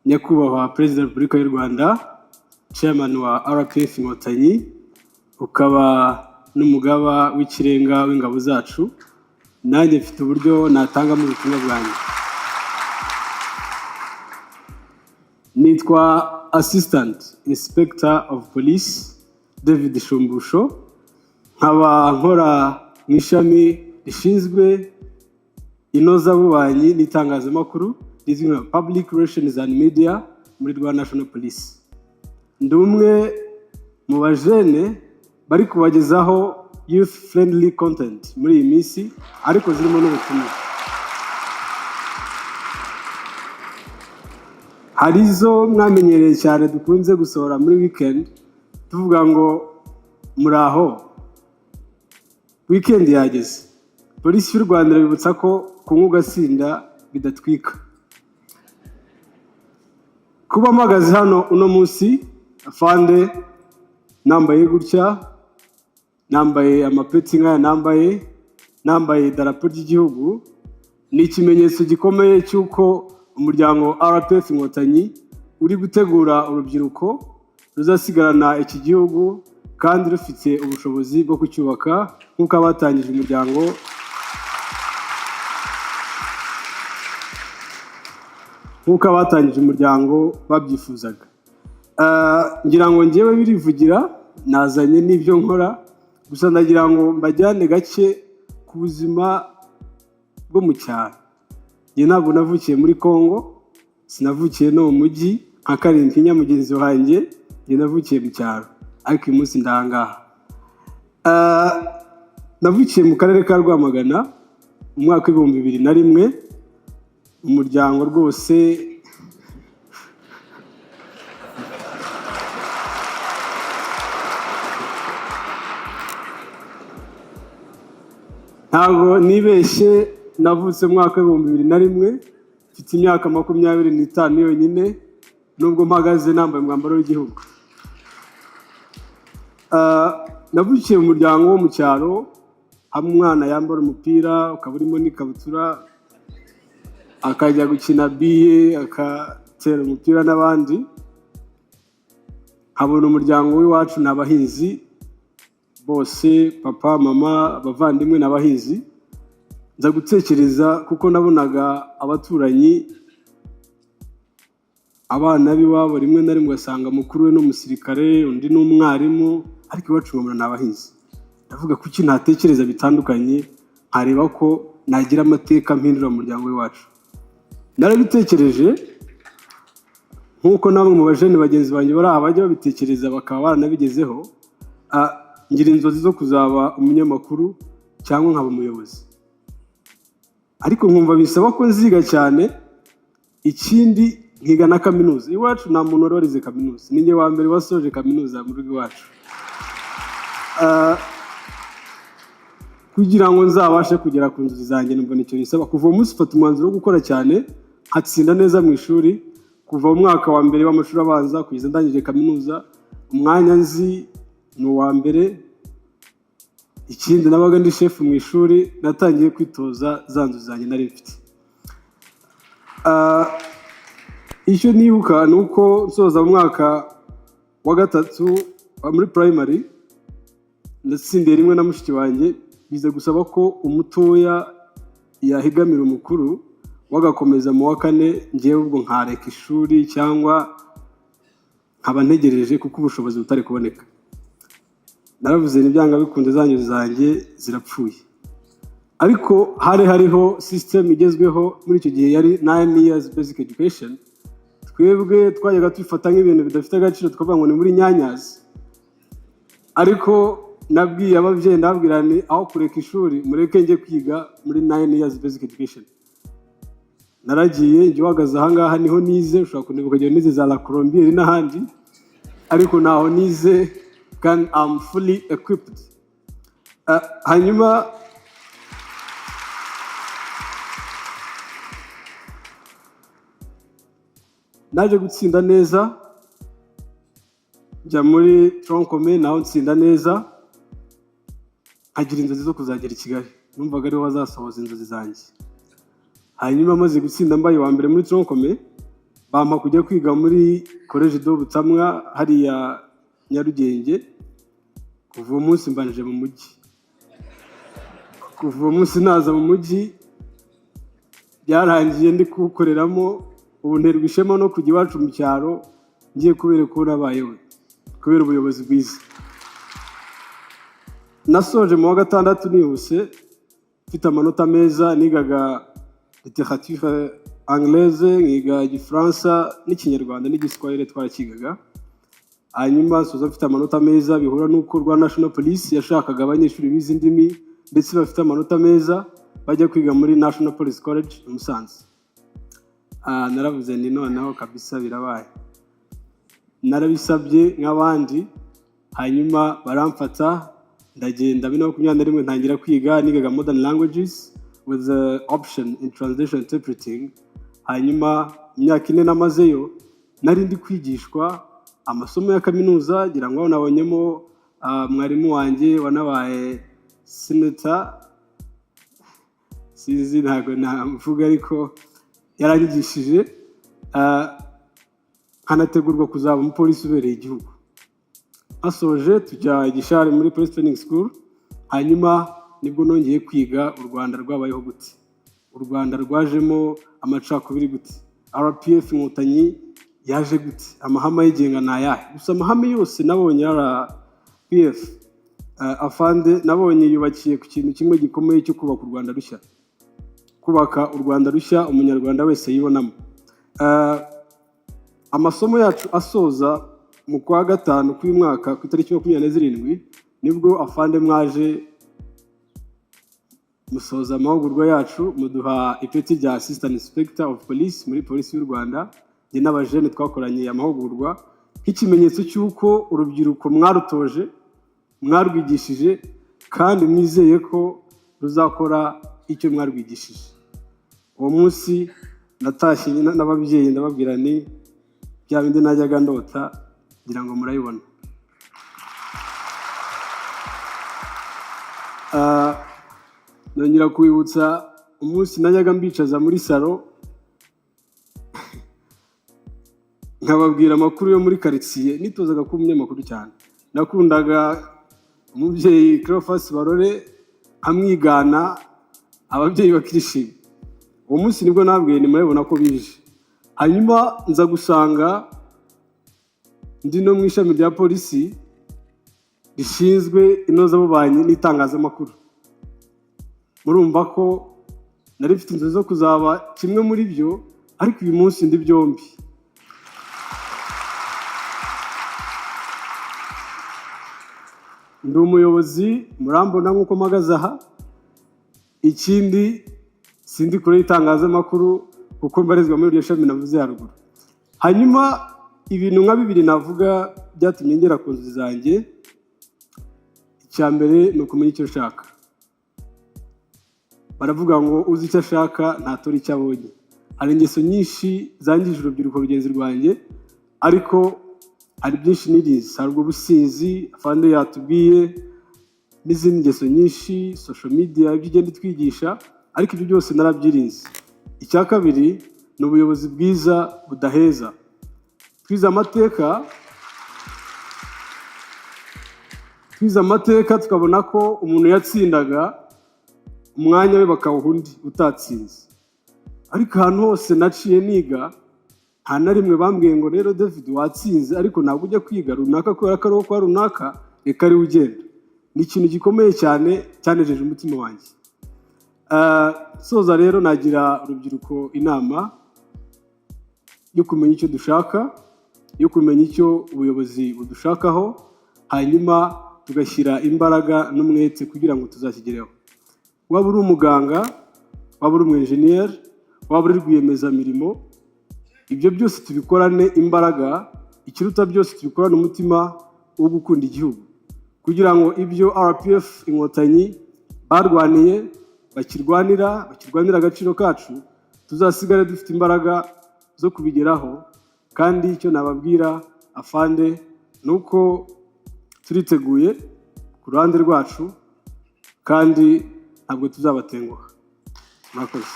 nyakubahwa Perezida wa Repubulika y'u Rwanda, Chairman wa RPF Inkotanyi, ukaba n'umugaba w'ikirenga w'ingabo zacu, nanjye mfite uburyo natangamo ubutumwa bwanjye. Nitwa Assistant Inspector of Police David Shumbusho, nkaba nkora mu ishami rishinzwe inozabubanyi n'itangazamakuru rizwi nka Public Relations and Media muri Rwanda National Police. Ndi umwe mu bajene bari kubagezaho youth friendly content muri iyi minsi, ariko zirimo n'ubutumwa. Hari izo mwamenyereye cyane dukunze gusohora muri weekend tuvuga ngo muraho, weekend yageze. Polisi y'u Rwanda irabibutsa ko kunywa ugasinda bidatwika. Kuba mpagaze hano uno munsi afande nambaye gutya, nambaye amapeti nk'aya nambaye idarapo ry'igihugu, ni ikimenyetso gikomeye cy'uko umuryango RPF Inkotanyi uri gutegura urubyiruko ruzasigarana iki gihugu kandi rufite ubushobozi bwo kucyubaka nk'uko abatangije umuryango babyifuzaga. Ngira ngo ngewe birivugira, nazanye n'ibyo nkora, gusa ndagira ngo mbajyane gake ku buzima bwo mu cyaro. Njye ntabwo navukiye muri Congo, sinavukiye no mu mujyi nka Karimpinya mugenzi wanjye, njye navukiye mu cyaro, ariko uyu munsi ndahangaha. Navukiye mu karere ka Rwamagana mu mwaka w'2001, umuryango rwose ntabwo nibeshye, navutse mu mwaka w'2001, mfite imyaka 25 yonyine, nubwo mpagaze nambaye umwambaro w'igihugu. Navukiye mu muryango wo mu cyaro, hamwe umwana yambara umupira ukaba urimo n'ikabutura, akajya gukina biye, akatera umupira n'abandi. Habona umuryango w'iwacu n'abahinzi bose, papa, mama, abavandimwe n'abahinzi. Nza gutekereza kuko nabonaga abaturanyi, abana b'iwabo rimwe na rimwe ugasanga mukuru we n'umusirikare, undi n'umwarimu, ariko iwacu nkabona n'abahinzi. Ndavuga kuki ntatekereza bitandukanye, nkareba ko nagira amateka mpindura mu muryango w'iwacu. Narabitekereje nk'uko namwe mu bajene bagenzi banjye bari aha bajya babitekereza bakaba baranabigezeho. Ngira inzozi zo kuzaba umunyamakuru cyangwa nkaba umuyobozi, ariko nkumva bisaba ko nziga cyane, ikindi nkiga na kaminuza. Iwacu nta muntu wari warize kaminuza, ni njye wa mbere wasoje kaminuza mu rugo iwacu. Kugira ngo nzabashe kugera ku nzozi zanjye, numva nicyo bisaba. Kuva umunsi mfata umwanzuro wo gukora cyane, nkatsinda neza mu ishuri, kuva mu mwaka wa mbere w'amashuri abanza kugeza ndangije kaminuza, umwanya nzi ni uwa mbere. Ikindi nabaga ndi chef mu ishuri, natangiye kwitoza za nzozi zanjye nari mfite. Icyo nibuka ni uko nsoza mu mwaka wa gatatu muri primary, natsindiye rimwe na mushiki wanjye, bize gusaba ko umutoya yahigamira umukuru wagakomeza mu wa kane, ngewe ubwo nkareka ishuri cyangwa nkaba ntegereje kuko ubushobozi butari kuboneka. Naravuze n'ibyanga bikunze zanjye zanjye zirapfuye. Ariko hariho system igezweho muri icyo gihe, yari 9 years basic education. Twebwe twajyaga twifata nk'ibintu bidafite agaciro, tukavuga ngo ni muri nyanyazi. Ariko nabwiye ababyeyi, ndababwira ni aho kureka ishuri mureke njye kwiga muri 9 years basic education. Naragiye njye uhagaze ahangaha niho nize, ushobora kunibuka igihe nize za la Colombier n'ahandi, ariko naho nize kandi I'm fully equipped. Hanyuma naje gutsinda neza, njya muri troncome naho ntsinda neza, nkagira inzozi zo kuzagera i Kigali. Numvaga ariho hazasohoza inzozi zanjye. Hanyuma maze gutsinda mbaye wa mbere muri troncome, bampa kujya kwiga muri college d'ubutumwa hariya Nyarugenge. Kuva uwo munsi mbanije mu mujyi, kuva uwo munsi naza mu mujyi byarangiye ndi kuwukoreramo. Ubu nterwa ishema no kujya iwacu mu cyaro ngiye kubera ko nabayeho kubera ubuyobozi bwiza. Nasoje mu wa gatandatu nihuse mfite amanota meza, nigaga literature anglaise, nkiga igifaransa n'ikinyarwanda n'igiswahili twarakigaga. Hanyuma soza mfite amanota meza, bihura n'uko Rwanda National Police yashakaga abanyeshuri bize indimi ndetse bafite amanota meza bajya kwiga muri National Police College i Musanze. Naravuze ni noneho kabisa birabaye. Narabisabye nk'abandi, hanyuma baramfata ndagenda 2021 ntangira kwiga, nigaga modern languages with the option in translation interpreting. Hanyuma imyaka 4 namazeyo nari ndi kwigishwa amasomo ya kaminuza, gira ngo nabonyemo mwarimu wanjye wanabaye senator, sizi ntago namvuga ariko yaranyigishije, hanategurwa kuzaba umupolisi ubereye igihugu. Asoje tujya igishari muri Police Training School, hanyuma nibwo nongeye kwiga u Rwanda rwabayeho gute, u Rwanda rwajemo amacakubiri gute, RPF inkotanyi yaje gute, amahame yigenga nayahe. Gusa amahame yose nabonye RPF afande nabonye yubakiye ku kintu kimwe gikomeye cyo kubaka u Rwanda rushya, kubaka u Rwanda rushya umunyarwanda wese yibonamo. Amasomo yacu asoza mu kwa gatanu k'uyu mwaka ku itariki 27 nibwo afande mwaje musoza amahugurwa yacu, muduha ipeti rya Assistant Inspector of Police muri Polisi y'u Rwanda. Njye n'abajene twakoranye amahugurwa nk'ikimenyetso cy'uko urubyiruko mwarutoje, mwarwigishije kandi mwizeye ko ruzakora icyo mwarwigishije. Uwo munsi natashye n'ababyeyi ndababwira ni bya bindi najyaga ndota, ngira ngo murayibona. Nongera kwibutsa umunsi najyaga mbicaza muri salo nkababwira amakuru yo muri quartier, nitozaga kuba umunyamakuru cyane. Nakundaga umubyeyi Cleophas Barore amwigana, ababyeyi bakirishima. Uwo munsi nibwo nabwiye ni murabona ko bije. Hanyuma nza gusanga ndi no mu ishami rya polisi rishinzwe inozabubanyi n'itangazamakuru. Murumva ko nari mfite inzozi zo kuzaba kimwe muri byo, ariko uyu munsi ndi byombi. Ndi umuyobozi murambona nk'uko mpagaze aha, ikindi sindi kure y'itangazamakuru kuko mbarizwa muri iryo shami navuze haruguru. Hanyuma ibintu nka bibiri navuga byatumye ngera ku nzozi zanjye. Icya mbere ni ukumenya icyo ushaka. Baravuga ngo uzi icyo ashaka ntatora icyo abonye. Hari ingeso nyinshi zangije urubyiruko rugenzi rwanjye, ariko hari byinshi nirizi. Hari ubwo businzi afande yatubwiye n'izindi ngeso nyinshi, social media, ibyo igenda twigisha, ariko ibyo byose narabyirinze. Icya kabiri ni ubuyobozi bwiza budaheza. Twize amateka tukabona ko umuntu yatsindaga umwanya we bakawuha undi utatsinze, ariko ahantu hose naciye niga nta na rimwe bambwiye ngo rero David watsinze ariko ntabwo ujya kwiga runaka kubera ko ari kwa runaka, reka ari ugenda. Ni ikintu gikomeye cyane cyanejeje umutima wanjye. Soza rero nagira urubyiruko inama yo kumenya icyo dushaka, yo kumenya icyo ubuyobozi budushakaho, hanyuma tugashyira imbaraga n'umwete kugira ngo tuzakigereho. Waba uri umuganga, waba uri umu-engineer, waba uri rwiyemezamirimo, ibyo byose tubikorane imbaraga, ikiruta byose tubikorane umutima wo gukunda igihugu, kugira ngo ibyo RPF inkotanyi barwaniye bakirwanira agaciro kacu, tuzasigare dufite imbaraga zo kubigeraho. Kandi icyo nababwira afande nuko turiteguye ku ruhande rwacu kandi ntabwo tuzabatenguha. Murakoze.